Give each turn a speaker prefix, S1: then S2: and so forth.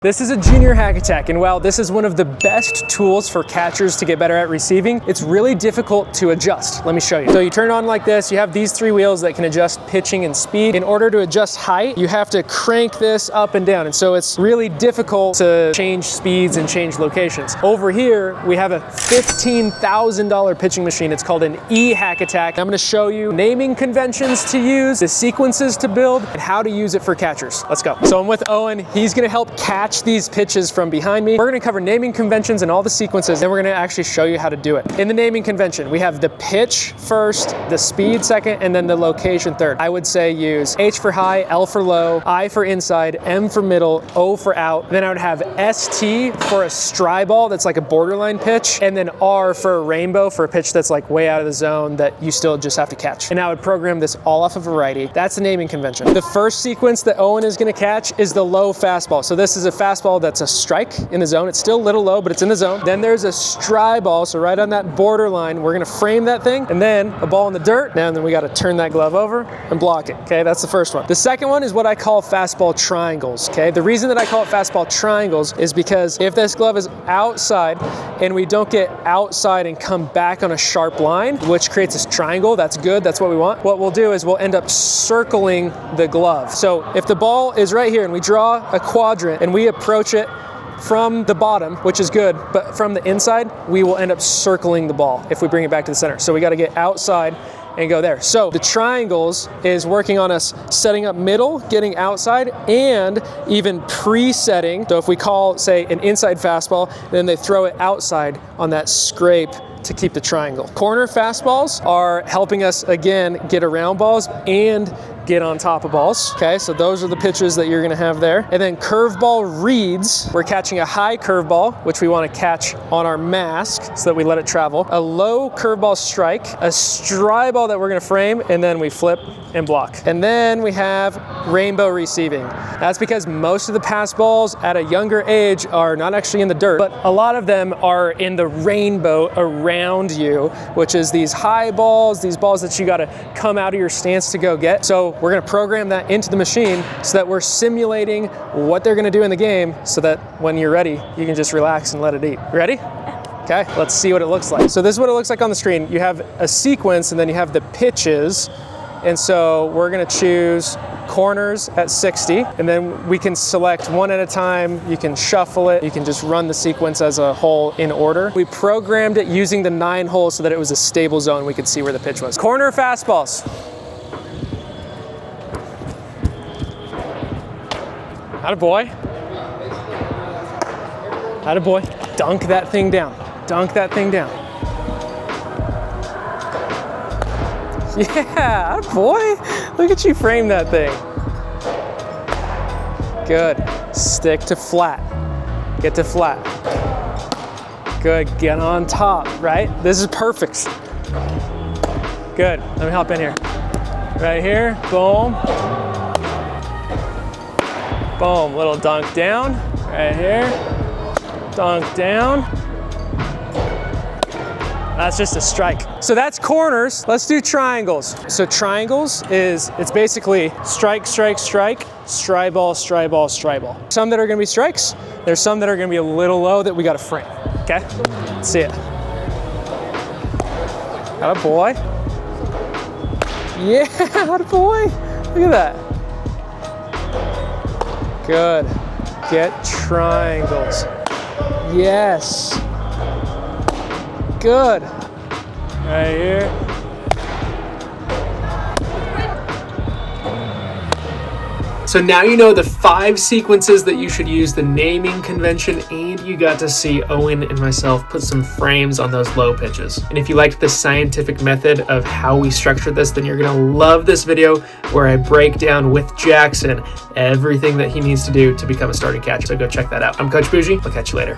S1: This is a junior hack attack, and while this is one of the best tools for catchers to get better at receiving, it's really difficult to adjust. Let me show you. So you turn it on like this, you have these three wheels that can adjust pitching and speed. In order to adjust height, you have to crank this up and down, and so it's really difficult to change speeds and change locations. Over here, we have a $15,000 pitching machine. It's called an E-hack attack. I'm gonna show you naming conventions to use, the sequences to build, and how to use it for catchers. Let's go. So I'm with Owen. He's gonna help catch these pitches from behind me. We're gonna cover naming conventions and all the sequences, then we're gonna actually show you how to do it. In the naming convention, we have the pitch first, the speed second, and then the location third. I would say use H for high, L for low, I for inside, M for middle, O for out. Then I would have ST for a strike ball that's like a borderline pitch, and then R for a rainbow for a pitch that's like way out of the zone that you still just have to catch. And I would program this all off of variety. That's the naming convention. The first sequence that Owen is gonna catch is the low fastball. So this is a fastball that's a strike in the zone. It's still a little low, but it's in the zone. Then there's a strike ball, so right on that borderline, we're gonna frame that thing, and then a ball in the dirt, and then we gotta turn that glove over and block it, okay? That's the first one. The second one is what I call fastball triangles, okay? The reason that I call it fastball triangles is because if this glove is outside and we don't get outside and come back on a sharp line, which creates this triangle, that's good, that's what we want. What we'll do is we'll end up circling the glove. So if the ball is right here and we draw a quadrant and we approach it from the bottom, which is good, but from the inside, we will end up circling the ball if we bring it back to the center. So we gotta get outside and go there. So the triangles is working on us setting up middle, getting outside, and even presetting. So if we call, say, an inside fastball, then they throw it outside on that scrape to keep the triangle. Corner fastballs are helping us, again, get around balls and get on top of balls, okay? So those are the pitches that you're gonna have there. And then curveball reads, we're catching a high curveball, which we wanna catch on our mask so that we let it travel. A low curveball strike, a strike ball that we're gonna frame, and then we flip and block. And then we have rainbow receiving. That's because most of the pass balls at a younger age are not actually in the dirt, but a lot of them are in the rainbow around you, which is these high balls, these balls that you gotta come out of your stance to go get. So we're gonna program that into the machine so that we're simulating what they're gonna do in the game so that when you're ready, you can just relax and let it eat. Ready? Okay, let's see what it looks like. So this is what it looks like on the screen. You have a sequence and then you have the pitches. And so we're gonna choose corners at 60, and then we can select one at a time. You can shuffle it. You can just run the sequence as a whole in order. We programmed it using the 9 holes so that it was a stable zone. We could see where the pitch was. Corner fastballs. Attaboy. Attaboy. Dunk that thing down. Dunk that thing down. Yeah, boy. Look at you frame that thing. Good. Stick to flat. Get to flat. Good. Get on top, right? This is perfect. Good. Let me hop in here. Right here. Boom. Boom. Little dunk down. Right here. Dunk down. That's just a strike. So that's corners. Let's do triangles. So triangles it's basically strike, strike, strike, strike ball, strike ball, strike ball. Some that are gonna be strikes. There's some that are gonna be a little low that we gotta frame, okay? Let's see it. Attaboy. Yeah, attaboy. Look at that. Good. Get triangles. Yes. Good. Right here. So now you know the 5 sequences that you should use the naming convention, and you got to see Owen and myself put some frames on those low pitches. And if you liked the scientific method of how we structured this, then you're gonna love this video where I break down with Jackson everything that he needs to do to become a starting catcher. So go check that out. I'm Coach Bougie. I'll catch you later.